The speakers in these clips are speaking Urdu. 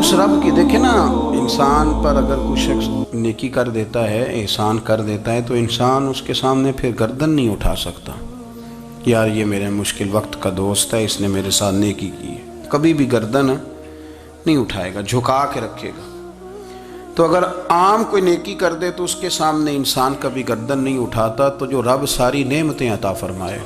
اس رب کی دیکھیں نا، انسان پر اگر کوئی شخص نیکی کر دیتا ہے، احسان کر دیتا ہے، تو انسان اس کے سامنے پھر گردن نہیں اٹھا سکتا، یار یہ میرے مشکل وقت کا دوست ہے، اس نے میرے ساتھ نیکی کی ہے، کبھی بھی گردن نہیں اٹھائے گا، جھکا کے رکھے گا۔ تو اگر عام کوئی نیکی کر دے تو اس کے سامنے انسان کبھی گردن نہیں اٹھاتا، تو جو رب ساری نعمتیں عطا فرمائے،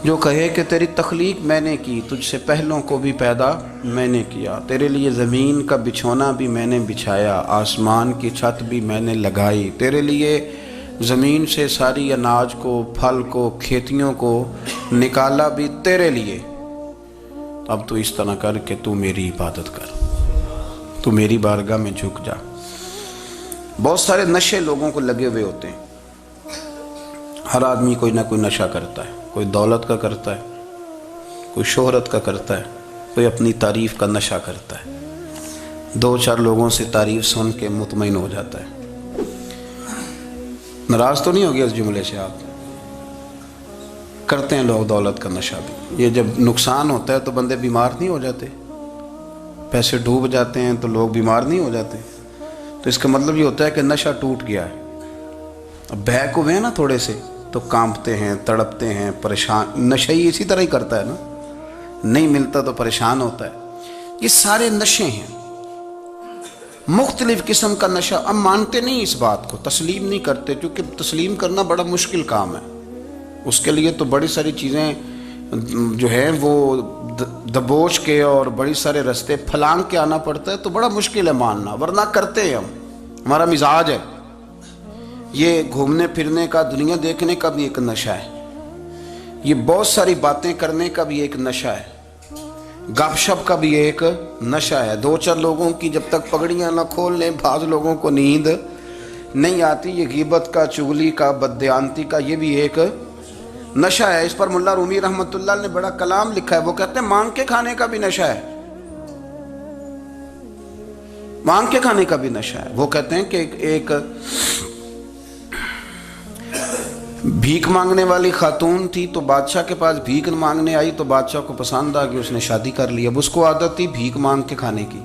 جو کہے کہ تیری تخلیق میں نے کی، تجھ سے پہلوں کو بھی پیدا میں نے کیا، تیرے لیے زمین کا بچھونا بھی میں نے بچھایا، آسمان کی چھت بھی میں نے لگائی، تیرے لیے زمین سے ساری اناج کو، پھل کو، کھیتیوں کو نکالا بھی تیرے لیے، اب تو اس طرح کر کہ تو میری عبادت کر، تو میری بارگاہ میں جھک جا۔ بہت سارے نشے لوگوں کو لگے ہوئے ہوتے ہیں، ہر آدمی کوئی نہ کوئی نشہ کرتا ہے، کوئی دولت کا کرتا ہے، کوئی شہرت کا کرتا ہے، کوئی اپنی تعریف کا نشہ کرتا ہے، دو چار لوگوں سے تعریف سن کے مطمئن ہو جاتا ہے۔ ناراض تو نہیں ہو گیا اس جملے سے؟ آپ کرتے ہیں لوگ دولت کا نشہ بھی، یہ جب نقصان ہوتا ہے تو بندے بیمار نہیں ہو جاتے؟ پیسے ڈوب جاتے ہیں تو لوگ بیمار نہیں ہو جاتے؟ تو اس کا مطلب یہ ہوتا ہے کہ نشہ ٹوٹ گیا ہے۔ اب بہک ہوئے ہیں نا تھوڑے سے تو کانپتے ہیں، تڑپتے ہیں، پریشان۔ نشہ ہی اسی طرح ہی کرتا ہے نا، نہیں ملتا تو پریشان ہوتا ہے۔ یہ سارے نشے ہیں، مختلف قسم کا نشہ۔ اب مانتے نہیں اس بات کو، تسلیم نہیں کرتے، کیونکہ تسلیم کرنا بڑا مشکل کام ہے، اس کے لیے تو بڑی ساری چیزیں جو ہیں وہ دبوچ کے اور بڑی سارے رستے پھلانگ کے آنا پڑتا ہے، تو بڑا مشکل ہے ماننا، ورنہ کرتے ہیں ہم، ہمارا مزاج ہے۔ یہ گھومنے پھرنے کا، دنیا دیکھنے کا بھی ایک نشہ ہے، یہ بہت ساری باتیں کرنے کا بھی ایک نشہ ہے، گپ شپ کا بھی ایک نشہ ہے۔ دو چار لوگوں کی جب تک پگڑیاں نہ کھول لیں، بعض لوگوں کو نیند نہیں آتی۔ یہ غیبت کا، چغلی کا، بددیانتی کا، یہ بھی ایک نشہ ہے۔ اس پر ملا رومی رحمۃ اللہ نے بڑا کلام لکھا ہے، وہ کہتے ہیں مانگ کے کھانے کا بھی نشہ ہے، مانگ کے کھانے کا بھی نشہ ہے۔ وہ کہتے ہیں کہ ایک بھیک مانگنے والی خاتون تھی، تو بادشاہ کے پاس بھیک مانگنے آئی، تو بادشاہ کو پسند آ گئی، اس نے شادی کر لی۔ اب اس کو عادت تھی بھیک مانگ کے کھانے کی،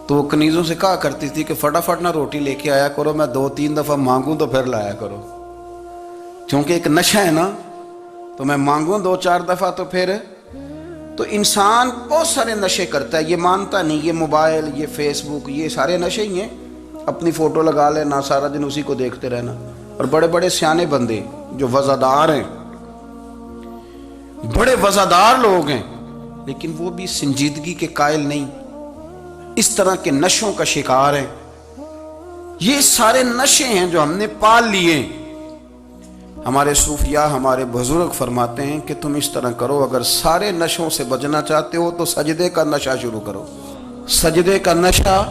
تو وہ کنیزوں سے کہا کرتی تھی کہ فٹافٹ نہ روٹی لے کے آیا کرو، میں 2-3 دفعہ مانگوں تو پھر لایا کرو، چونکہ ایک نشہ ہے نا، تو میں مانگوں 2-4 دفعہ تو پھر۔ تو انسان بہت سارے نشے کرتا ہے، یہ مانتا نہیں۔ یہ موبائل، یہ فیس بک، یہ سارے نشے ہی ہیں۔ اپنی فوٹو لگا لینا، سارا دن اسی کو دیکھتے رہنا۔ اور بڑے بڑے سیانے بندے جو وزادار ہیں، بڑے وزادار لوگ ہیں، لیکن وہ بھی سنجیدگی کے قائل نہیں، اس طرح کے نشوں کا شکار ہیں۔ یہ سارے نشے ہیں جو ہم نے پال لیے۔ ہمارے صوفیاء، ہمارے بزرگ فرماتے ہیں کہ تم اس طرح کرو، اگر سارے نشوں سے بچنا چاہتے ہو تو سجدے کا نشہ شروع کرو، سجدے کا نشہ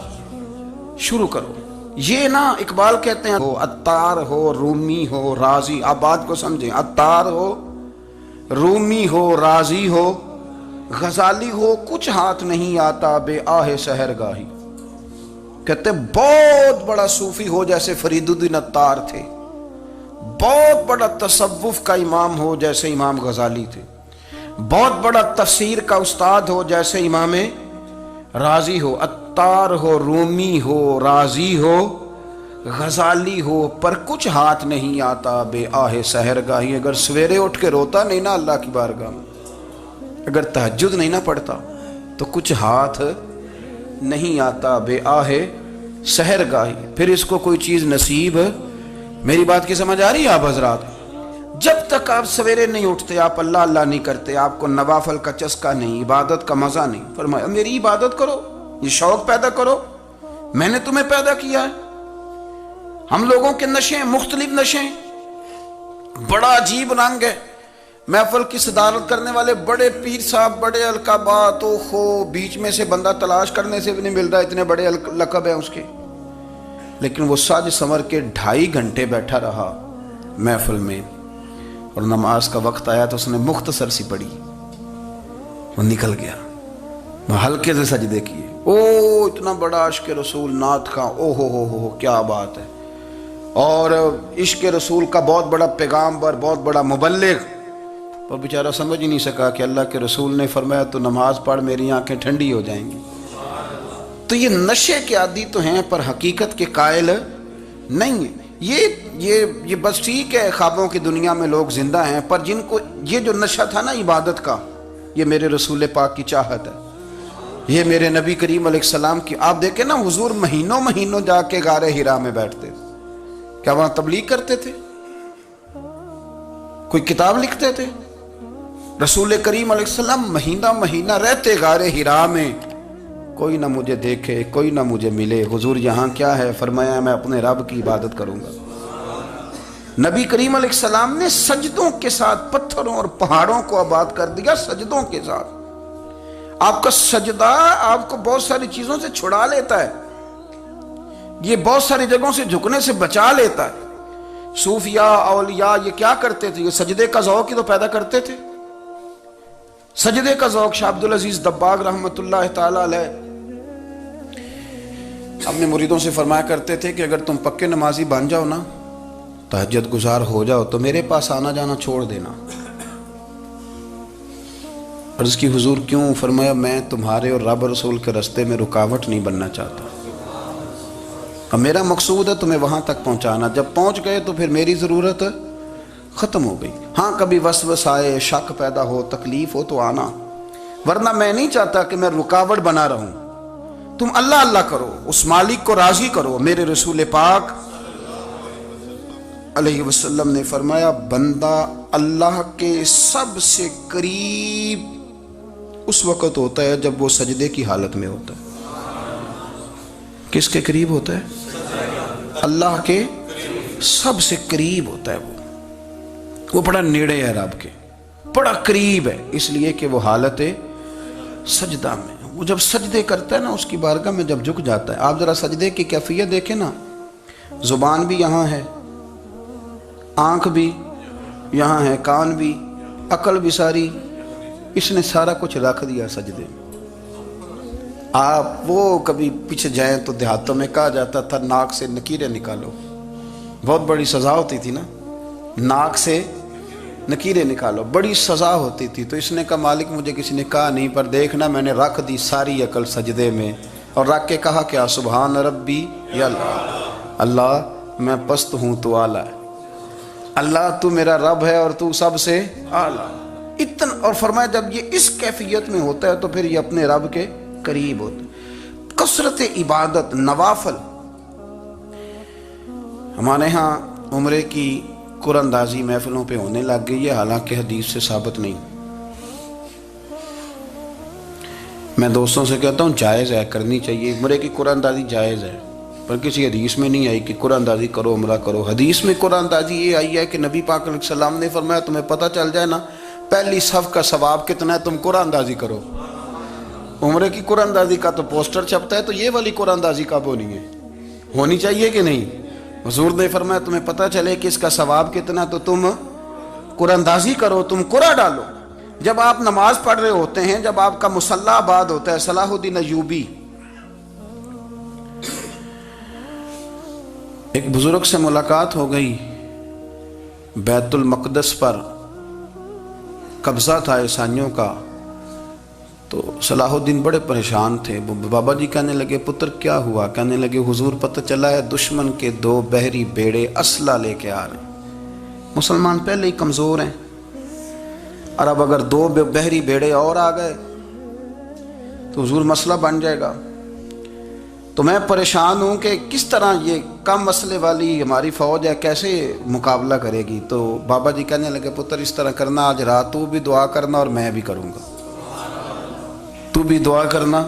شروع کرو۔ یہ نا اقبال کہتے ہیں، ہو عطار ہو، رومی ہو، رازی، آپ بات کو سمجھیں، عطار ہو، رومی ہو، رازی ہو، غزالی ہو، کچھ ہاتھ نہیں آتا بے آہ سحر گاہی۔ کہتے ہیں بہت بڑا صوفی ہو جیسے فرید الدین عطار تھے، بہت بڑا تصوف کا امام ہو جیسے امام غزالی تھے، بہت بڑا تفسیر کا استاد ہو جیسے امام رازی ہو، عطار ہو، رومی ہو، رازی ہو، غزالی ہو، پر کچھ ہاتھ نہیں آتا بے آہ سحر گاہی۔ اگر سویرے اٹھ کے روتا نہیں نا اللہ کی بارگاہ میں، اگر تہجد نہیں نہ پڑھتا، تو کچھ ہاتھ نہیں آتا بے آہ سحر گاہی، پھر اس کو کوئی چیز نصیب۔ میری بات کی سمجھ آ رہی ہے آپ حضرات؟ جب تک آپ سویرے نہیں اٹھتے، آپ اللہ اللہ نہیں کرتے، آپ کو نوافل کا چسکا نہیں، عبادت کا مزہ نہیں، فرمایا میری عبادت کرو، یہ شوق پیدا کرو، میں نے تمہیں پیدا کیا ہے۔ ہم لوگوں کے نشے ہیں، مختلف نشے ہیں، بڑا عجیب رنگ ہے۔ محفل کی صدارت کرنے والے بڑے پیر صاحب، بڑے القابات، بیچ میں سے بندہ تلاش کرنے سے بھی نہیں مل رہا، اتنے بڑے لقب ہیں اس کے، لیکن وہ سج سنور کے 2.5 گھنٹے بیٹھا رہا محفل میں، اور نماز کا وقت آیا تو اس نے مختصر سی پڑھی، وہ نکل گیا، وہ ہلکے سے سجدے کیے۔ اتنا بڑا عشق رسول، نعت خواں، ہو کیا بات ہے، اور عشق رسول کا بہت بڑا پیغامبر، بہت بڑا مبلغ، اور بیچارہ سمجھ ہی نہیں سکا کہ اللہ کے رسول نے فرمایا تو نماز پڑھ میری آنکھیں ٹھنڈی ہو جائیں گی۔ تو یہ نشے کے عادی تو ہیں پر حقیقت کے قائل نہیں ہیں. یہ بس ٹھیک ہے خوابوں کی دنیا میں لوگ زندہ ہیں، پر جن کو یہ جو نشہ تھا نا عبادت کا، یہ میرے رسول پاک کی چاہت ہے، یہ میرے نبی کریم علیہ السلام کی. آپ دیکھیں نا حضور مہینوں جا کے غار حرا میں بیٹھتے تھے. کیا وہاں تبلیغ کرتے تھے؟ کوئی کتاب لکھتے تھے؟ رسول کریم علیہ السلام مہینہ رہتے غار حرا میں. کوئی نہ مجھے دیکھے، کوئی نہ مجھے ملے. حضور یہاں کیا ہے؟ فرمایا میں اپنے رب کی عبادت کروں گا. نبی کریم علیہ السلام نے سجدوں کے ساتھ پتھروں اور پہاڑوں کو آباد کر دیا، سجدوں کے ساتھ. آپ کا سجدہ آپ کو بہت ساری چیزوں سے چھڑا لیتا ہے، یہ بہت ساری جگہوں سے جھکنے سے بچا لیتا ہے. صوفیاء اولیاء یہ کیا کرتے تھے؟ یہ سجدے کا ذوق ہی تو پیدا کرتے تھے. سجدے کا ذوق. شاہ عبدالعزیز دباغ رحمۃ اللہ تعالی علیہ اپنے مریدوں سے فرمایا کرتے تھے کہ اگر تم پکے نمازی بن جاؤ نا، تہجد گزار ہو جاؤ، تو میرے پاس آنا جانا چھوڑ دینا. عرض کی حضور کیوں؟ فرمایا میں تمہارے اور رب رسول کے رستے میں رکاوٹ نہیں بننا چاہتا. اب میرا مقصود ہے تمہیں وہاں تک پہنچانا. جب پہنچ گئے تو پھر میری ضرورت ختم ہو گئی. ہاں کبھی وسوس آئے، شک پیدا ہو، تکلیف ہو تو آنا، ورنہ میں نہیں چاہتا کہ میں رکاوٹ بنا رہوں. تم اللہ اللہ کرو، اس مالک کو راضی کرو. میرے رسول پاک علیہ وسلم نے فرمایا بندہ اللہ کے سب سے قریب اس وقت ہوتا ہے جب وہ سجدے کی حالت میں ہوتا ہے. کس کے قریب ہوتا ہے؟ اللہ کے سب سے قریب ہوتا ہے. وہ بڑا نیڑے ہے رب کے، بڑا قریب ہے، اس لیے کہ وہ حالت سجدہ میں. وہ جب سجدے کرتا ہے نا، اس کی بارگاہ میں جب جھک جاتا ہے. آپ ذرا سجدے کی کیفیت دیکھیں نا. زبان بھی یہاں ہے، آنکھ بھی یہاں ہے، کان بھی، عقل بھی ساری، اس نے سارا کچھ رکھ دیا سجدے میں. آپ وہ کبھی پیچھے جائیں تو دیہاتوں میں کہا جاتا تھا ناک سے نکیریں نکالو. بہت بڑی سزا ہوتی تھی نا، ناک سے نکیریں نکالو، بڑی سزا ہوتی تھی. تو اس نے کہا مالک مجھے کسی نے کہا نہیں، پر دیکھنا میں نے رکھ دی ساری عقل سجدے میں، اور رکھ کے کہا کیا؟ سبحان ربی یا اللہ میں پست ہوں تو اعلیٰ ہے. اللہ تو میرا رب ہے اور تو سب سے اعلیٰ. اتنا. اور فرمایا جب یہ اس کیفیت میں ہوتا ہے تو پھر یہ اپنے رب کے قریب ہوتا ہے. کثرت عبادت، نوافل. ہمارے ہاں عمرے کی قرآن اندازی محفلوں پہ ہونے لگ گئی ہے، حالانکہ حدیث سے ثابت نہیں. میں دوستوں سے کہتا ہوں جائز ہے، کرنی چاہیے. عمرے کی قرآن اندازی جائز ہے، پر کسی حدیث میں نہیں آئی کہ قرآن اندازی کرو عمرہ کرو. حدیث میں قرآن اندازی یہ آئی ہے کہ نبی پاک علیہ السلام نے فرمایا تمہیں پتہ چل جائے نا پہلی صف کا ثواب کتنا ہے، تم قرآن اندازی کرو. عمرے کی قرآن اندازی کا تو پوسٹر چھپتا ہے، تو یہ والی قرآن اندازی کب ہونی ہے؟ ہونی چاہیے کہ نہیں؟ حضور نے فرمایا تمہیں پتہ چلے کہ اس کا ثواب کتنا، تو تم قرآن اندازی کرو، تم قرآن ڈالو. جب آپ نماز پڑھ رہے ہوتے ہیں، جب آپ کا مصلی آباد ہوتا ہے. صلاح الدین ایوبی ایک بزرگ سے ملاقات ہو گئی، بیت المقدس پر قبضہ تھا عیسائیوں کا. تو صلاح الدین بڑے پریشان تھے. بابا جی کہنے لگے پتر کیا ہوا؟ کہنے لگے حضور پتہ چلا ہے دشمن کے 2 بحری بیڑے اسلحہ لے کے آ رہے ہیں. مسلمان پہلے ہی کمزور ہیں، اور اب اگر 2 بحری بیڑے اور آ گئے تو حضور مسئلہ بن جائے گا. تو میں پریشان ہوں کہ کس طرح یہ کم مسئلے والی ہماری فوج ہے کیسے مقابلہ کرے گی. تو بابا جی کہنے لگے پتر اس طرح کرنا، آج رات تو بھی دعا کرنا اور میں بھی کروں گا. تو بھی دعا کرنا،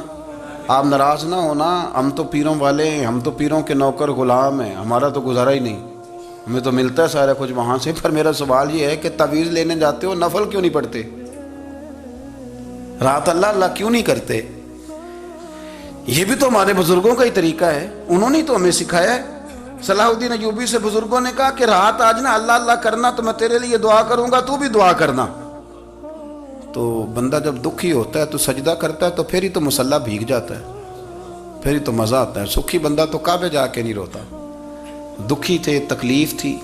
آپ ناراض نہ ہونا. ہم تو پیروں والے ہیں، ہم تو پیروں کے نوکر غلام ہیں، ہمارا تو گزارا ہی نہیں، ہمیں تو ملتا ہے سارا کچھ وہاں سے. پر میرا سوال یہ ہے کہ تعویذ لینے جاتے ہو نفل کیوں نہیں پڑھتے؟ رات اللہ اللہ کیوں نہیں کرتے؟ یہ بھی تو ہمارے بزرگوں کا ہی طریقہ ہے، انہوں نے تو ہمیں سکھایا ہے. صلاح الدین ایوبی سے بزرگوں نے کہا کہ رات آج نا اللہ اللہ کرنا، تو میں تیرے لیے دعا کروں گا، تو بھی دعا کرنا. تو بندہ جب دکھی ہوتا ہے تو سجدہ کرتا ہے تو پھر ہی تو مصلی بھیگ جاتا ہے، پھر ہی تو مزہ آتا ہے. سکھی بندہ تو کعبے جا کے نہیں روتا. دکھی تھے، تکلیف تھی،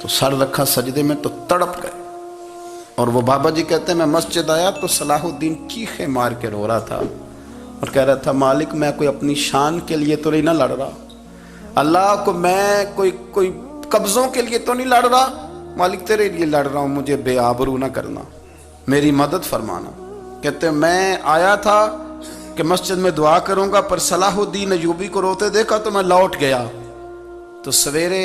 تو سر رکھا سجدے میں تو تڑپ گئے. اور وہ بابا جی کہتے ہیں میں مسجد آیا تو صلاح الدین چیخیں مار کے رو رہا تھا. اور کہہ رہا تھا مالک میں کوئی اپنی شان کے لیے تو نہیں نہ لڑ رہا، اللہ کو میں کوئی قبضوں کے لیے تو نہیں لڑ رہا، مالک تیرے لیے لڑ رہا ہوں، مجھے بے آبرو نہ کرنا، میری مدد فرمانا۔ کہتے ہیں میں آیا تھا کہ مسجد میں دعا کروں گا، پر صلاح الدین ایوبی کو روتے دیکھا تو میں لوٹ گیا۔ تو سویرے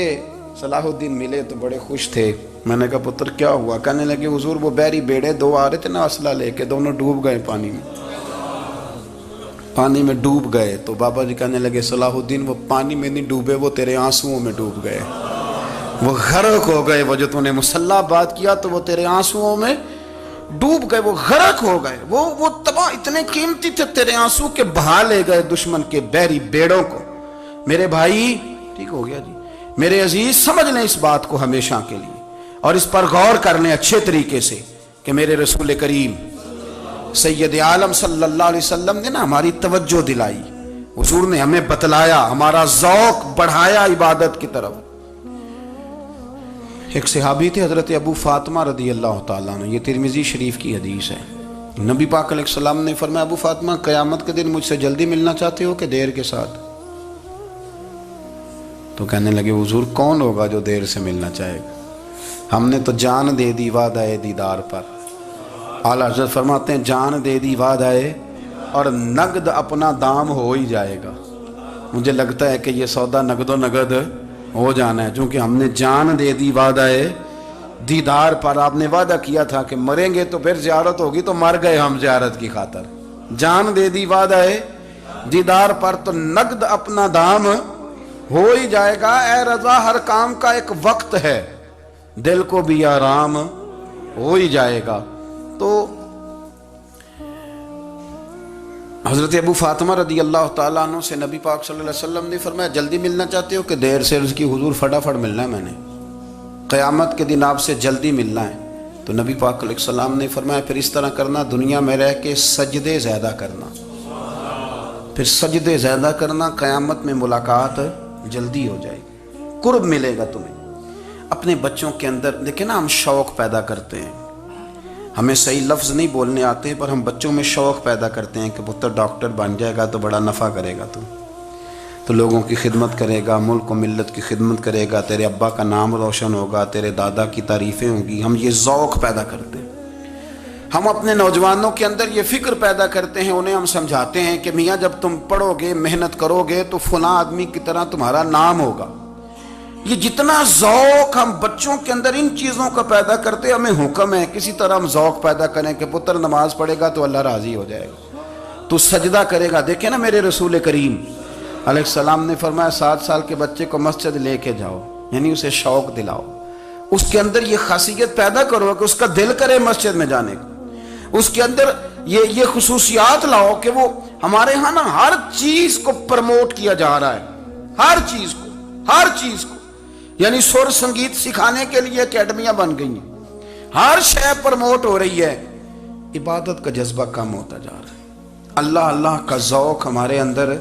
صلاح الدین ملے تو بڑے خوش تھے۔ میں نے کہا پتر کیا ہوا؟ کہنے لگے حضور وہ بحری بیڑے دو آ رہے تھے نا اسلحہ لے کے، دونوں ڈوب گئے پانی میں ڈوب گئے۔ تو بابا جی کہنے لگے صلاح الدین وہ پانی میں نہیں ڈوبے، وہ تیرے آنسوؤں میں ڈوب گئے، وہ غرق ہو گئے، وہ جو تو نے مسلح بات کیا تو وہ تیرے آنسوؤں میں ڈوب گئے، وہ غرق ہو گئے، وہ تباہ، اتنے قیمتی تھے تیرے آنسو کے بہا لے گئے دشمن کے بحری بیڑوں کو۔ میرے بھائی ٹھیک ہو گیا جی، میرے عزیز سمجھ لیں اس بات کو ہمیشہ کے لیے، اور اس پر غور کر لیں اچھے طریقے سے کہ میرے رسول کریم سید عالم صلی اللہ علیہ وسلم نے نا ہماری توجہ دلائی، حضور نے ہمیں بتلایا، ہمارا ذوق بڑھایا عبادت کی طرف۔ ایک صحابی تھے حضرت ابو فاطمہ رضی اللہ تعالیٰ عنہ، یہ ترمذی شریف کی حدیث ہے۔ نبی پاک علیہ السلام نے فرمایا ابو فاطمہ قیامت کے دن مجھ سے جلدی ملنا چاہتے ہو کہ دیر کے ساتھ؟ تو کہنے لگے حضور کون ہوگا جو دیر سے ملنا چاہے گا، ہم نے تو جان دے دی وعدہ دیدار پر۔ اعلیٰ حضرت فرماتے ہیں جان دے دی وعدہ اور نقد اپنا دام ہو ہی جائے گا۔ مجھے لگتا ہے کہ یہ سودا نقد و نقد ہو جانا ہے، چونکہ ہم نے جان دے دی وعدہ دیدار پر۔ آپ نے وعدہ کیا تھا کہ مریں گے تو پھر زیارت ہوگی، تو مر گئے ہم زیارت کی خاطر۔ جان دے دی وعدہ دیدار پر تو نقد اپنا دام ہو ہی جائے گا۔ اے رضا ہر کام کا ایک وقت ہے، دل کو بھی آرام ہو ہی جائے گا۔ تو حضرت ابو فاطمہ رضی اللہ تعالیٰ عنہ سے نبی پاک صلی اللہ علیہ وسلم نے فرمایا جلدی ملنا چاہتے ہو کہ دیر سے؟ عرض کی حضور فٹافٹ ملنا ہے، میں نے قیامت کے دن آپ سے جلدی ملنا ہے۔ تو نبی پاک علیہ السلام نے فرمایا پھر اس طرح کرنا، دنیا میں رہ کے سجدے زیادہ کرنا، پھر سجدے زیادہ کرنا، قیامت میں ملاقات جلدی ہو جائے گی، قرب ملے گا تمہیں۔ اپنے بچوں کے اندر دیکھیں نا، ہم شوق پیدا کرتے ہیں، ہمیں صحیح لفظ نہیں بولنے آتے پر ہم بچوں میں شوق پیدا کرتے ہیں کہ پتر ڈاکٹر بن جائے گا تو بڑا نفع کرے گا، تو لوگوں کی خدمت کرے گا، ملک و ملت کی خدمت کرے گا، تیرے ابا کا نام روشن ہوگا، تیرے دادا کی تعریفیں ہوں گی۔ ہم یہ ذوق پیدا کرتے ہیں، ہم اپنے نوجوانوں کے اندر یہ فکر پیدا کرتے ہیں، انہیں ہم سمجھاتے ہیں کہ میاں جب تم پڑھو گے محنت کرو گے تو فلاں آدمی کی طرح تمہارا نام ہوگا۔ یہ جتنا ذوق ہم بچوں کے اندر ان چیزوں کا پیدا کرتے، ہمیں حکم ہے کسی طرح ہم ذوق پیدا کریں کہ پتر نماز پڑھے گا تو اللہ راضی ہو جائے گا، تو سجدہ کرے گا۔ دیکھیں نا میرے رسول کریم علیہ السلام نے فرمایا 7 سال کے بچے کو مسجد لے کے جاؤ، یعنی اسے شوق دلاؤ، اس کے اندر یہ خاصیت پیدا کرو کہ اس کا دل کرے مسجد میں جانے کو، اس کے اندر یہ خصوصیات لاؤ کہ وہ ہمارے ہاں نا ہر چیز کو پرموٹ کیا جا رہا ہے، ہر چیز کو، یعنی سر سنگیت سکھانے کے لیے اکیڈمیاں بن گئی ہیں، ہر شے پرموٹ ہو رہی ہے، عبادت کا جذبہ کم ہوتا جا رہا ہے، اللہ کا ذوق ہمارے اندر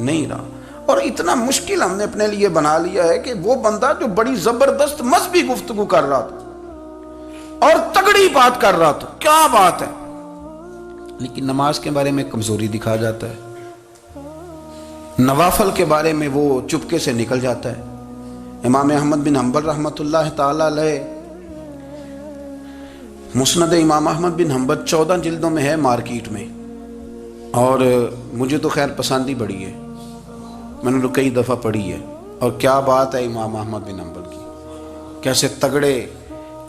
نہیں رہا۔ اور اتنا مشکل ہم نے اپنے لیے بنا لیا ہے کہ وہ بندہ جو بڑی زبردست مذہبی گفتگو کر رہا تھا اور تگڑی بات کر رہا تھا، کیا بات ہے، لیکن نماز کے بارے میں کمزوری دکھا جاتا ہے، نوافل کے بارے میں وہ چپکے سے نکل جاتا ہے۔ امام احمد بن حنبل رحمۃ اللہ تعالی علیہ، مسند امام احمد بن حنبل 14 جلدوں میں ہے مارکیٹ میں، اور مجھے تو خیر پسندی بڑی ہے، میں نے تو کئی دفعہ پڑھی ہے، اور کیا بات ہے امام احمد بن حنبل کی، کیسے تگڑے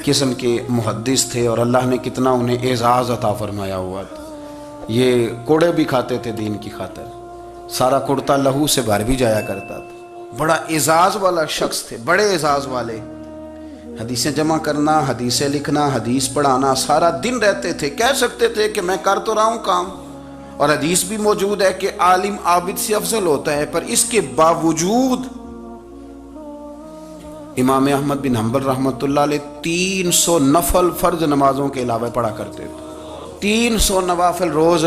قسم کے محدث تھے اور اللہ نے کتنا انہیں اعزاز عطا فرمایا ہوا تھا۔ یہ کوڑے بھی کھاتے تھے دین کی خاطر، سارا کرتا لہو سے بھر بھی جایا کرتا تھا، بڑا اعزاز والا شخص تھے، بڑے اعزاز والے، حدیثیں جمع کرنا، حدیثیں لکھنا، حدیث پڑھانا، سارا دن رہتے تھے، کہہ سکتے تھے کہ میں کر تو رہا ہوں کام، اور حدیث بھی موجود ہے کہ عالم عابد سے افضل ہوتا ہے، پر اس کے باوجود امام احمد بن حنبل رحمۃ اللہ علیہ 300 نفل فرض نمازوں کے علاوہ پڑھا کرتے تھے، 300 نوافل روز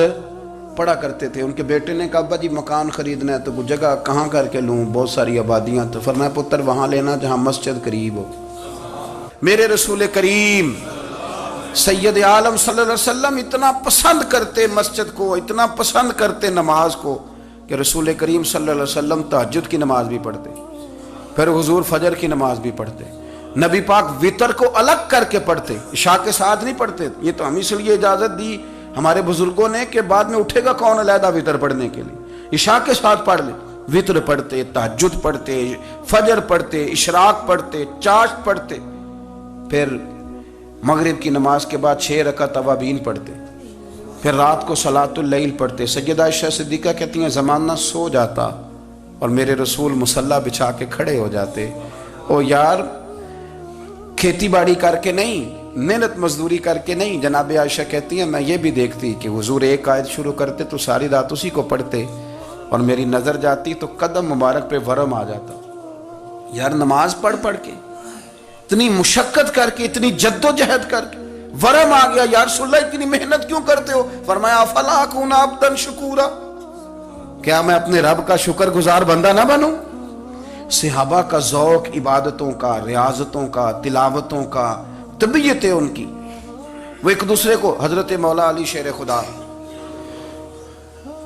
پڑھا کرتے تھے۔ ان کے بیٹے نے کہا ابا جی مکان خریدنا ہے تو وہ جگہ کہاں کر کے لوں، بہت ساری آبادیاں، تو فرمایا پتر وہاں لینا جہاں مسجد قریب ہو۔ میرے رسول کریم سید عالم صلی اللہ علیہ وسلم اتنا پسند کرتے مسجد کو، اتنا پسند کرتے نماز کو کہ رسول کریم صلی اللہ علیہ وسلم تہجد کی نماز بھی پڑھتے، پھر حضور فجر کی نماز بھی پڑھتے، نبی پاک وتر کو الگ کر کے پڑھتے، عشاء کے ساتھ نہیں پڑھتے۔ یہ تو ہم اس لیے اجازت دی ہمارے بزرگوں نے کہ بعد میں اٹھے گا کون علیحدہ وتر پڑھنے کے لیے، عشاء کے ساتھ پڑھ لیں۔ وتر پڑھتے، تہجد پڑھتے، فجر پڑھتے، اشراق پڑھتے، چاشت پڑھتے، پھر مغرب کی نماز کے بعد 6 رکعت اوابین پڑھتے، پھر رات کو صلاۃ اللیل پڑھتے۔ سیدہ عائشہ صدیقہ کہتی ہیں زمانہ سو جاتا اور میرے رسول مصلی بچھا کے کھڑے ہو جاتے۔ او یار، کھیتی باڑی کر کے نہیں، محنت مزدوری کر کے نہیں، جناب عائشہ کہتی ہیں میں یہ بھی دیکھتی کہ حضور ایک آیت شروع کرتے تو ساری رات اسی کو پڑھتے، اور میری نظر جاتی تو قدم مبارک پہ ورم آ جاتا۔ یار نماز پڑھ پڑھ کے، اتنی مشقت کر کے، اتنی جد و جہد کر کے ورم آ گیا، یا رسول اللہ اتنی محنت کیوں کرتے ہو؟ فرمایا افلا اکون عبدا شکورا، کیا میں اپنے رب کا شکر گزار بندہ نہ بنوں؟ صحابہ کا ذوق عبادتوں کا، ریاضتوں کا، تلاوتوں کا، طبیعت ہے ان کی، وہ ایک دوسرے کو، حضرت مولا علی شیر خدا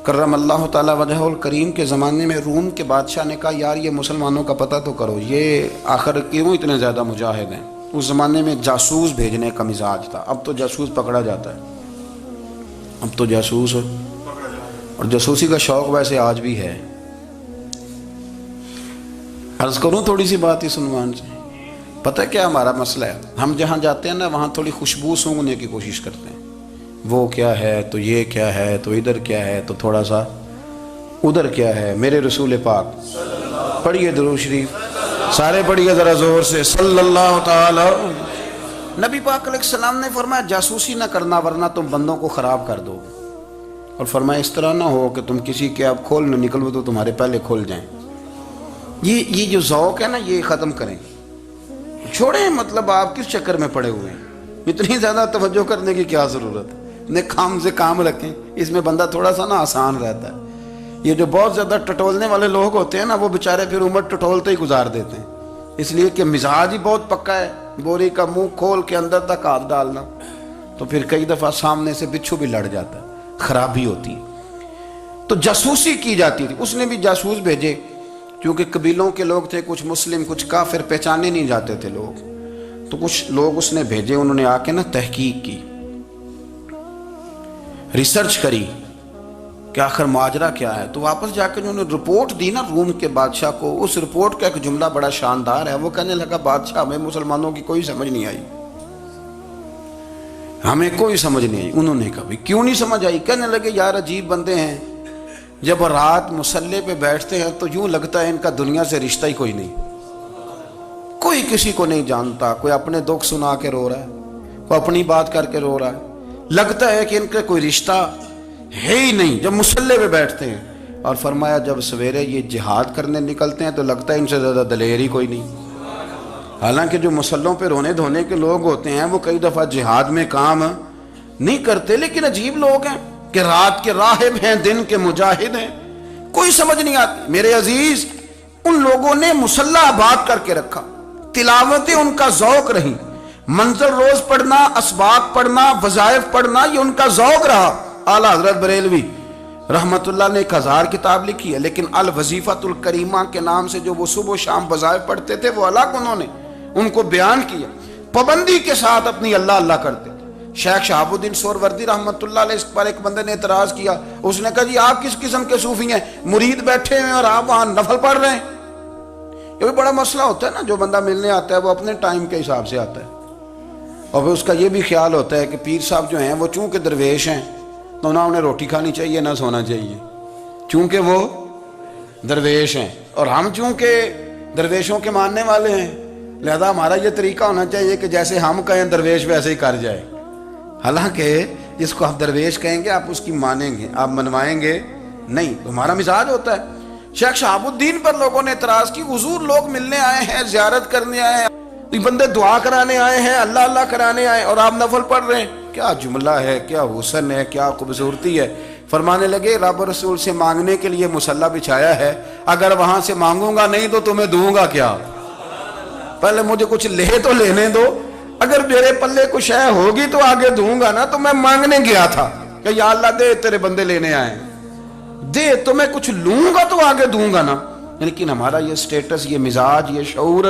کرم اللہ تعالی وجہہ الکریم کے زمانے میں روم کے بادشاہ نے کہا یار یہ مسلمانوں کا پتہ تو کرو، یہ آخر کیوں اتنے زیادہ مجاہد ہیں؟ اس زمانے میں جاسوس بھیجنے کا مزاج تھا، اب تو جاسوس پکڑا جاتا ہے، اب تو جاسوس، اور جاسوسی کا شوق ویسے آج بھی ہے۔ عرض کروں تھوڑی سی بات اس عنوان سے، پتہ کیا ہمارا مسئلہ ہے؟ ہم جہاں جاتے ہیں نا وہاں تھوڑی خوشبو سونگنے کی کوشش کرتے ہیں، وہ کیا ہے تو یہ کیا ہے تو ادھر کیا ہے تو تھوڑا سا ادھر کیا ہے۔ میرے رسول پاک پڑھیے درود شریف، سارے پڑھیے ذرا زور سے، صلی اللہ تعالی۔ نبی پاک علیہ السلام نے فرمایا جاسوسی نہ کرنا ورنہ تم بندوں کو خراب کر دو گے، اور فرمایا اس طرح نہ ہو کہ تم کسی کے آپ کھول نہ نکلو تو تمہارے پہلے کھول جائیں۔ یہ جو ذوق ہے نا یہ ختم کریں، چھوڑیں، مطلب آپ کس چکر میں پڑے ہوئے ہیں؟ اتنی زیادہ توجہ کرنے کی کیا ضرورت ہے؟ نے کام سے کام رکھیں، اس میں بندہ تھوڑا سا نا آسان رہتا ہے۔ یہ جو بہت زیادہ ٹٹولنے والے لوگ ہوتے ہیں نا وہ بےچارے پھر عمر ٹٹولتے ہی گزار دیتے ہیں، اس لیے کہ مزاج ہی بہت پکا ہے، بوری کا منہ کھول کے اندر تک ہاتھ ڈالنا، تو پھر کئی دفعہ سامنے سے بچھو بھی لڑ جاتا ہے، خرابی ہوتی ہے۔ تو جاسوسی کی جاتی تھی، اس نے بھی جاسوس بھیجے، کیونکہ قبیلوں کے لوگ تھے، کچھ مسلم کچھ کافر، پہچانے نہیں جاتے تھے لوگ، تو کچھ لوگ اس نے بھیجے، انہوں نے آ کے نا تحقیق کی، ریسرچ کری کہ آخر ماجرا کیا ہے، تو واپس جا کے انہوں نے رپورٹ دی نا روم کے بادشاہ کو۔ اس رپورٹ کا ایک جملہ بڑا شاندار ہے، وہ کہنے لگا بادشاہ ہمیں مسلمانوں کی کوئی سمجھ نہیں آئی، ہمیں کوئی سمجھ نہیں آئی۔ انہوں نے کہا بھی کیوں نہیں سمجھ آئی؟ کہنے لگے یار عجیب بندے ہیں، جب رات مصلے پہ بیٹھتے ہیں تو یوں لگتا ہے ان کا دنیا سے رشتہ ہی کوئی نہیں، کوئی کسی کو نہیں جانتا، کوئی اپنے دکھ سنا کے رو رہا ہے، کوئی اپنی بات کر کے رو رہا ہے، لگتا ہے کہ ان کا کوئی رشتہ ہے ہی نہیں جب مصلے پہ بیٹھتے ہیں۔ اور فرمایا جب سویرے یہ جہاد کرنے نکلتے ہیں تو لگتا ہے ان سے زیادہ دلیر ہی کوئی نہیں، حالانکہ جو مصلوں پہ رونے دھونے کے لوگ ہوتے ہیں وہ کئی دفعہ جہاد میں کام نہیں کرتے، لیکن عجیب لوگ ہیں کہ رات کے راہب ہیں، دن کے مجاہد ہیں، کوئی سمجھ نہیں آتی۔ میرے عزیز، ان لوگوں نے مصلی آباد کر کے رکھا، تلاوتیں ان کا ذوق رہی، منظر روز پڑھنا، اسباق پڑھنا، وظائف پڑھنا، یہ ان کا ذوق رہا۔ اعلیٰ حضرت بریلوی رحمت اللہ نے 1000 کتاب لکھی ہے، لیکن الوظیفۃ الکریمہ کے نام سے جو وہ صبح و شام وظائف پڑھتے تھے وہ الگ انہوں نے ان کو بیان کیا، پابندی کے ساتھ اپنی اللہ اللہ کرتے تھے۔ شیخ شہاب الدین سہروردی رحمت اللہ علیہ، اس پر ایک بندے نے اعتراض کیا، اس نے کہا جی آپ کس قسم کے صوفی ہیں، مرید بیٹھے ہیں اور آپ وہاں نفل پڑھ رہے ہیں؟ یہ بھی بڑا مسئلہ ہوتا ہے نا، جو بندہ ملنے آتا ہے وہ اپنے ٹائم کے حساب سے آتا ہے، اور پھر اس کا یہ بھی خیال ہوتا ہے کہ پیر صاحب جو ہیں وہ چونکہ درویش ہیں تو نہ انہیں روٹی کھانی چاہیے نہ سونا چاہیے، چونکہ وہ درویش ہیں، اور ہم چونکہ درویشوں کے ماننے والے ہیں لہذا ہمارا یہ طریقہ ہونا چاہیے کہ جیسے ہم کہیں درویش ویسے ہی کر جائے، حالانکہ جس کو آپ درویش کہیں گے آپ اس کی مانیں گے، آپ منوائیں گے نہیں، تو ہمارا مزاج ہوتا ہے۔ شیخ شہاب الدین پر لوگوں نے اعتراض کی، حضور لوگ ملنے آئے ہیں، زیارت کرنے آئے ہیں، بندے دعا کرانے آئے ہیں، اللہ اللہ کرانے آئے، اور آپ نفل پڑھ رہے ہیں، کیا جملہ ہے، کیا حسن ہے، کیا خوبصورتی ہے۔ فرمانے لگے رب رسول سے مانگنے کے لیے مصلی بچھایا ہے، اگر وہاں سے مانگوں گا نہیں تو تمہیں دوں گا کیا؟ پہلے مجھے کچھ لے تو لینے دو، اگر میرے پلے کچھ ہے ہوگی تو آگے دوں گا نا، تو میں مانگنے گیا تھا کہ یا اللہ دے، تیرے بندے لینے آئے، دے تو میں کچھ لوں گا تو آگے دوں گا نا۔ لیکن ہمارا یہ سٹیٹس، یہ مزاج، یہ شعور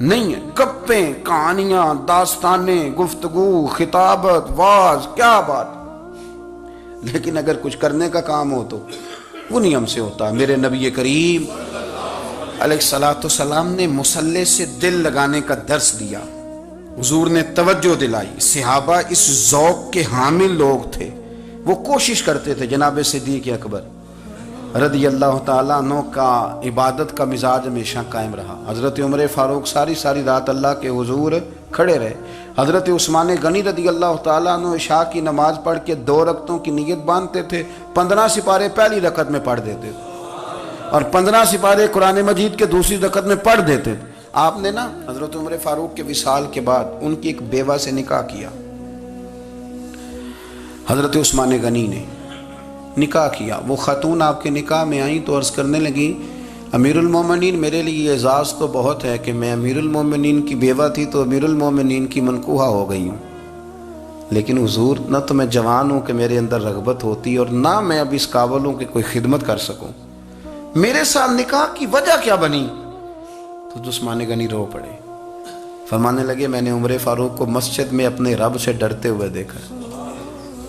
نہیں ہے۔ گپیں، کہانیاں، داستانیں، گفتگو، خطابت، واز، کیا بات۔ لیکن اگر کچھ کرنے کا کام ہو تو وہ نہیں ہم سے ہوتا۔ میرے نبی کریم علیہ السلام نے مصلے سے دل لگانے کا درس دیا، حضور نے توجہ دلائی۔ صحابہ اس ذوق کے حامل لوگ تھے، وہ کوشش کرتے تھے۔ جناب صدیق اکبر رضی اللہ تعالیٰ عنہ کا عبادت کا مزاج ہمیشہ قائم رہا۔ حضرت عمر فاروق ساری رات اللہ کے حضور کھڑے رہے۔ حضرت عثمان غنی رضی اللہ تعالیٰ عنہ عشاء کی نماز پڑھ کے 2 رکعتوں کی نیت باندھتے تھے، 15 سپارے پہلی رکعت میں پڑھ دیتے تھے اور 15 سپارے قرآن مجید کے دوسری رکعت میں پڑھ دیتے تھے۔ آپ نے نا حضرت عمر فاروق کے وصال کے بعد ان کی ایک بیوہ سے نکاح کیا، حضرت عثمان غنی نے نکاح کیا۔ وہ خاتون آپ کے نکاح میں آئیں تو عرض کرنے لگی، امیر المومنین، میرے لیے اعزاز تو بہت ہے کہ میں امیر المومنین کی بیوہ تھی تو امیر المومنین کی منکوحہ ہو گئی ہوں، لیکن حضور نہ تو میں جوان ہوں کہ میرے اندر رغبت ہوتی اور نہ میں اب اس قابل ہوں کہ کوئی خدمت کر سکوں، میرے ساتھ نکاح کی وجہ کیا بنی؟ تو عثمان غنی رو پڑے، فرمانے لگے، میں نے عمر فاروق کو مسجد میں اپنے رب سے ڈرتے ہوئے دیکھا ہے،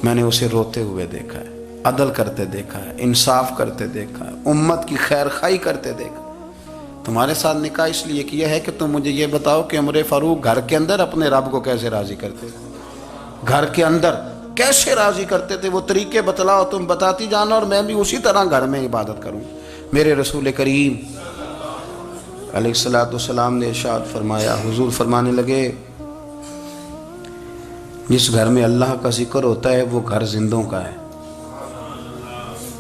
میں نے اسے روتے ہوئے دیکھا ہے، عدل کرتے دیکھا ہے، انصاف کرتے دیکھا ہے، امت کی خیر خواہی کرتے دیکھا۔ تمہارے ساتھ نکاح اس لیے کیا ہے کہ تم مجھے یہ بتاؤ کہ عمر فاروق گھر کے اندر اپنے رب کو کیسے راضی کرتے تھے، گھر کے اندر کیسے راضی کرتے تھے، وہ طریقے بتلاؤ، تم بتاتی جانا اور میں بھی اسی طرح گھر میں عبادت کروں۔ میرے رسول کریم علیہ السلام نے ارشاد فرمایا، حضور فرمانے لگے، جس گھر میں اللہ کا ذکر ہوتا ہے وہ گھر زندوں کا ہے،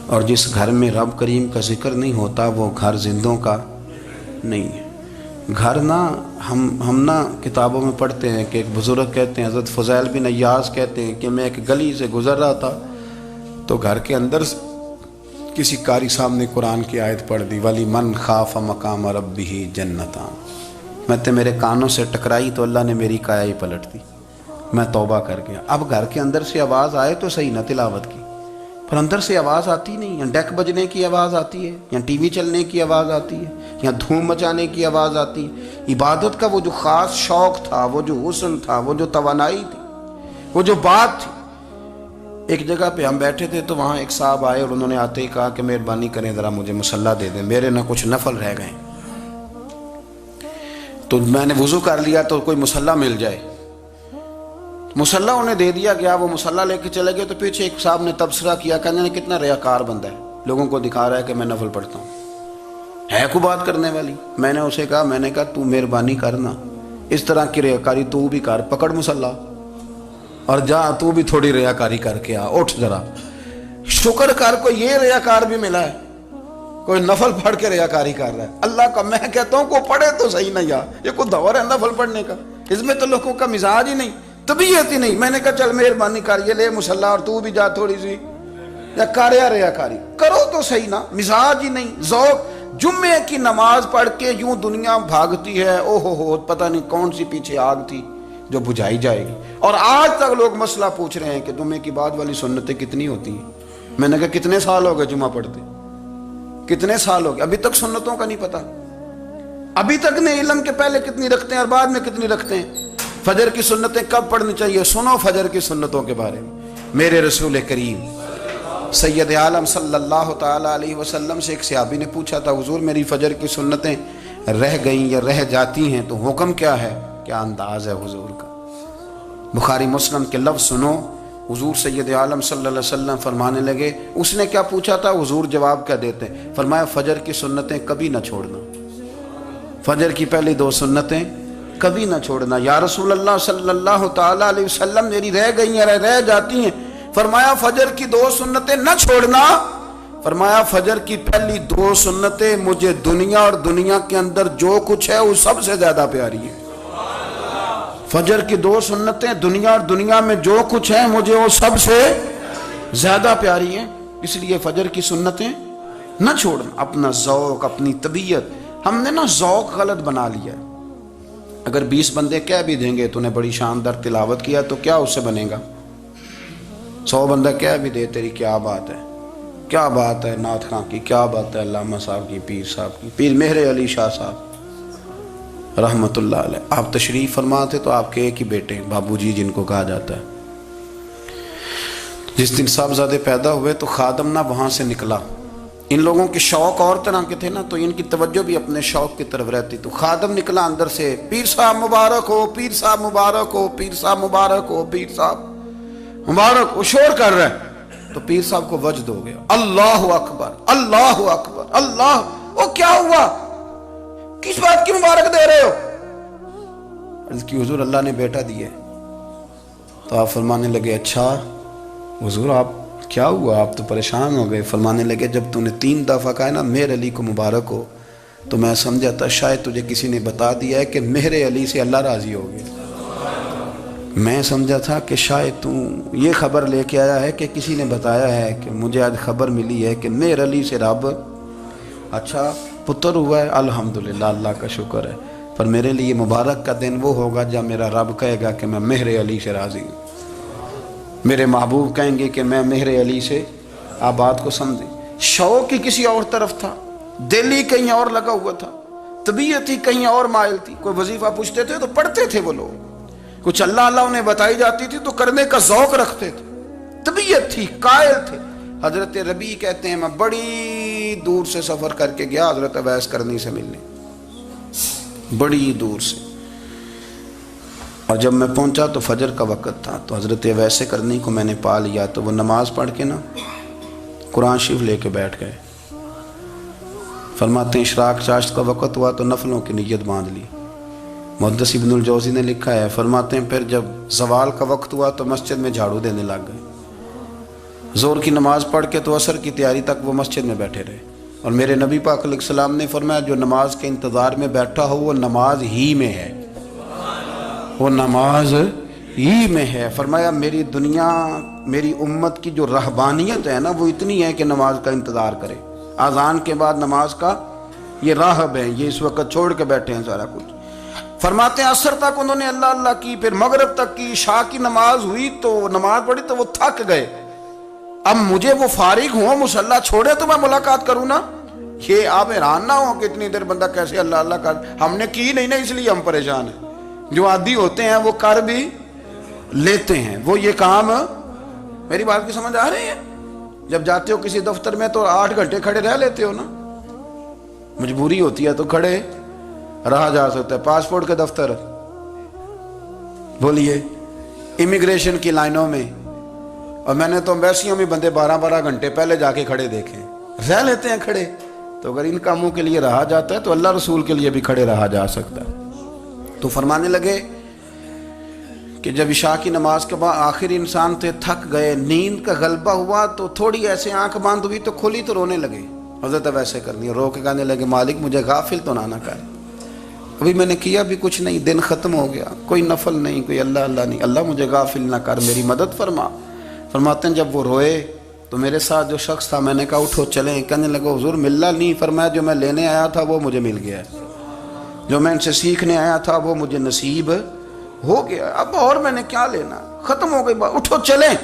اور جس گھر میں رب کریم کا ذکر نہیں ہوتا وہ گھر زندوں کا نہیں ہے۔ گھر نا ہم نا کتابوں میں پڑھتے ہیں کہ ایک بزرگ کہتے ہیں، حضرت فضیل بن عیاض کہتے ہیں کہ میں ایک گلی سے گزر رہا تھا تو گھر کے اندر کسی قاری صاحب نے قرآن کی آیت پڑھ دی، وَلِمَنْ خَافَ مَقَامَ رَبِّهِ جَنَّتَانِ، میں میرے کانوں سے ٹکرائی تو اللہ نے میری کایا ہی پلٹ دی، میں توبہ کر گیا۔ اب گھر کے اندر سے آواز آئے تو صحیح نہ تلاوت کی، پر اندر سے آواز آتی نہیں، یا ڈیک بجنے کی آواز آتی ہے، یا ٹی وی چلنے کی آواز آتی ہے، یا دھوم مچانے کی آواز آتی ہے۔ عبادت کا وہ جو خاص شوق تھا، وہ جو حسن تھا، وہ جو توانائی تھی، وہ جو بات تھی۔ ایک جگہ پہ ہم بیٹھے تھے تو وہاں ایک صاحب آئے اور انہوں نے آتے ہی کہا کہ مہربانی کریں ذرا مجھے مصلی دے دیں، میرے نہ کچھ نفل رہ گئے۔ تو میں نے وضو کر لیا تو کوئی مصلی مل جائے، مصلی انہیں دے دیا گیا، وہ مصلی لے کے چلے گئے تو پیچھے ایک صاحب نے تبصرہ کیا، کہنے نے کتنا ریاکار بندہ ہے، لوگوں کو دکھا رہا ہے کہ میں نفل پڑھتا ہوں، ہے کوئی بات کرنے والی؟ میں نے اسے کہا تو مہربانی کرنا، اس طرح کی ریاکاری تو بھی کر، پکڑ مصلی اور جا تو بھی تھوڑی ریاکاری کر کے آ، اٹھ ذرا شکر کر، کوئی یہ ریاکار بھی ملا ہے، کوئی نفل پڑھ کے ریاکاری کر رہا ہے اللہ کا۔ میں کہتا ہوں کو پڑھے تو صحیح نہیں، یہ کوئی دور ہے نفل پڑھنے کا؟ اس میں تو لوگوں کا مزاج ہی نہیں، طبیعت ہی نہیں۔ میں نے کہا چل مہربانی کر، یہ لے مصلی اور تو بھی جا تھوڑی سی، یا کر یا ریاکاری کرو تو صحیح نا، مزاج ہی نہیں، ذوق۔ جمعے کی نماز پڑھ کے یوں دنیا بھاگتی ہے، او ہو پتہ نہیں کون سی پیچھے آگ تھی جو بجھائی جائے گی، اور آج تک لوگ مسئلہ پوچھ رہے ہیں کہ جمعے کی بعد والی سنتیں کتنی ہوتی ہیں۔ میں نے کہا کتنے سال ہو گئے جمعہ پڑھتے، کتنے سال ہو گئے، ابھی تک سنتوں کا نہیں پتا، ابھی تک نے علم کے پہلے کتنی رکھتے ہیں اور بعد میں کتنی رکھتے ہیں۔ فجر کی سنتیں کب پڑھنی چاہیے، سنو فجر کی سنتوں کے بارے میں۔ میرے رسول کریم سید عالم صلی اللہ تعالی علیہ وسلم سے ایک صحابی نے پوچھا تھا، حضور میری فجر کی سنتیں رہ گئیں یا رہ جاتی ہیں تو حکم کیا ہے؟ کیا انداز ہے حضور کا، بخاری مسلم کے لفظ سنو۔ حضور سید عالم صلی اللہ علیہ وسلم فرمانے لگے، اس نے کیا پوچھا تھا، حضور جواب کیا دیتے ہیں؟ فرمایا فجر کی سنتیں کبھی نہ چھوڑنا، فجر کی پہلی 2 سنتیں کبھی نہ چھوڑنا۔ یا رسول اللہ صلی اللہ تعالی علیہ وسلم میری رہ گئی ہیں، رہ جاتی ہیں، فرمایا فجر کی 2 سنتیں نہ چھوڑنا، فرمایا فجر کی پہلی 2 سنتیں مجھے دنیا اور دنیا کے اندر جو کچھ ہے وہ سب سے زیادہ پیاری ہے۔ فجر کی 2 سنتیں دنیا اور دنیا میں جو کچھ ہے مجھے وہ سب سے زیادہ پیاری ہیں، اس لیے فجر کی سنتیں نہ چھوڑنا۔ اپنا ذوق، اپنی طبیعت، ہم نے نا ذوق غلط بنا لیا ہے۔ اگر 20 بندے کہہ بھی دیں گے تو نے بڑی شاندار تلاوت کیا تو کیا اس سے بنے گا؟ 100 بندہ کہہ بھی دے تیری کیا بات ہے، کیا بات ہے نعت خاں کی، کیا بات ہے علامہ صاحب کی، پیر صاحب کی، پیر مہر علی شاہ صاحب رحمت اللہ علیہ، آپ تشریف فرما تھے تو آپ کے ایک ہی بیٹے بابو جی جن کو کہا جاتا ہے، جس دن صاحبزادے پیدا ہوئے تو خادم نہ وہاں سے نکلا، ان لوگوں کے شوق اور طرح کے تھے نا تو ان کی توجہ بھی اپنے شوق کی طرف رہتی، تو خادم نکلا اندر سے، پیر صاحب مبارک ہو، پیر صاحب مبارک ہو، پیر صاحب مبارک ہو، پیر صاحب مبارک ہو، شور کر رہے ہیں، تو پیر صاحب کو وجد ہو گیا، اللہ اکبر اللہ اکبر اللہ، وہ کیا ہوا، کس بات کی مبارک دے رہے ہو؟ عرض کی حضور اللہ نے بیٹا دیا ہے، تو آپ فرمانے لگے اچھا حضور آپ کیا ہوا، آپ تو پریشان ہو گئے، فرمانے لگے جب تو نے 3 دفعہ کہا نا مہر علی کو مبارک ہو تو میں سمجھا تھا شاید تجھے کسی نے بتا دیا ہے کہ مہر علی سے اللہ راضی ہو گیا، میں سمجھا تھا کہ شاید تو یہ خبر لے کے آیا ہے کہ کسی نے بتایا ہے کہ مجھے آج خبر ملی ہے کہ مہر علی سے رب اچھا پتر ہوا ہے، الحمدللہ اللہ کا شکر ہے، پر میرے لیے مبارک کا دن وہ ہوگا جب میرا رب کہے گا کہ میں مہر علی سے راضی ہوں، میرے محبوب کہیں گے کہ میں مہر علی سے، آپ بات کو سمجھیں، شوق ہی کسی اور طرف تھا، دل ہی کہیں اور لگا ہوا تھا، طبیعت ہی کہیں اور مائل تھی، کوئی وظیفہ پوچھتے تھے تو پڑھتے تھے وہ لوگ، کچھ اللہ اللہ انہیں بتائی جاتی تھی تو کرنے کا ذوق رکھتے تھے، طبیعت تھی، قائل تھے۔ حضرت ربیع کہتے ہیں میں بڑی دور سے سفر کر کے گیا حضرت اویس کرنی سے ملنے، بڑی دور سے، اور جب میں پہنچا تو فجر کا وقت تھا، تو حضرت اویس کرنی کو میں نے پا لیا، تو وہ نماز پڑھ کے نا قرآن شریف لے کے بیٹھ گئے، فرماتے ہیں اشراق چاشت کا وقت ہوا تو نفلوں کی نیت باندھ لی، محدث ابن الجوزی نے لکھا ہے، فرماتے ہیں پھر جب زوال کا وقت ہوا تو مسجد میں جھاڑو دینے لگ گئے، زور کی نماز پڑھ کے تو عصر کی تیاری تک وہ مسجد میں بیٹھے رہے، اور میرے نبی پاک علیہ السلام نے فرمایا جو نماز کے انتظار میں بیٹھا ہو وہ نماز ہی میں ہے، وہ نماز ہی میں ہے، فرمایا میری دنیا میری امت کی جو رہبانیت ہے نا وہ اتنی ہے کہ نماز کا انتظار کرے، اذان کے بعد نماز کا یہ راہب ہے، یہ اس وقت چھوڑ کے بیٹھے ہیں سارا کچھ، فرماتے ہیں عصر تک انہوں نے اللہ اللہ کی، پھر مغرب تک کی، عشاء کی نماز ہوئی تو نماز پڑھی تو وہ تھک گئے، اب مجھے وہ فارغ ہوں مصلی چھوڑے تو میں ملاقات کروں نا، یہ آپ حیران نہ ہو کہ اتنی دیر بندہ کیسے اللہ اللہ کر، ہم نے کی نہیں نا اس لیے ہم پریشان ہیں، جو عادی ہوتے ہیں وہ کر بھی لیتے ہیں، وہ یہ کام، میری بات کی سمجھ آ رہی ہے؟ جب جاتے ہو کسی دفتر میں تو 8 گھنٹے کھڑے رہ لیتے ہو نا، مجبوری ہوتی ہے تو کھڑے رہا جا سکتا ہے، پاسپورٹ کے دفتر بولیے، امیگریشن کی لائنوں میں، اور میں نے تو ایمبیسیوں میں بندے 12 گھنٹے پہلے جا کے کھڑے دیکھے، رہ لیتے ہیں کھڑے، تو اگر ان کاموں کے لیے رہا جاتا ہے تو اللہ رسول کے لیے بھی کھڑے رہا جا سکتا ہے۔ تو فرمانے لگے کہ جب عشاء کی نماز کے بعد آخری انسان تھے، تھک گئے، نیند کا غلبہ ہوا تو تھوڑی ایسے آنکھ بند ہوئی تو کھلی تو رونے لگے، حضرت ویسے کرنی، رو کے کہنے لگے مالک مجھے غافل تو نہ کر، ابھی میں نے کیا بھی کچھ نہیں، دن ختم ہو گیا، کوئی نفل نہیں، کوئی اللہ اللہ نہیں، اللہ مجھے غافل نہ کر، میری مدد فرما۔ فرماتے ہیں جب وہ روئے تو میرے ساتھ جو شخص تھا میں نے کہا اٹھو چلیں، کہنے لگا حضور ملنا نہیں، فرمایا جو میں لینے آیا تھا وہ مجھے مل گیا ہے، جو میں ان سے سیکھنے آیا تھا وہ مجھے نصیب ہو گیا، اب اور میں نے کیا لینا، ختم ہو گئی بات، اٹھو چلیں۔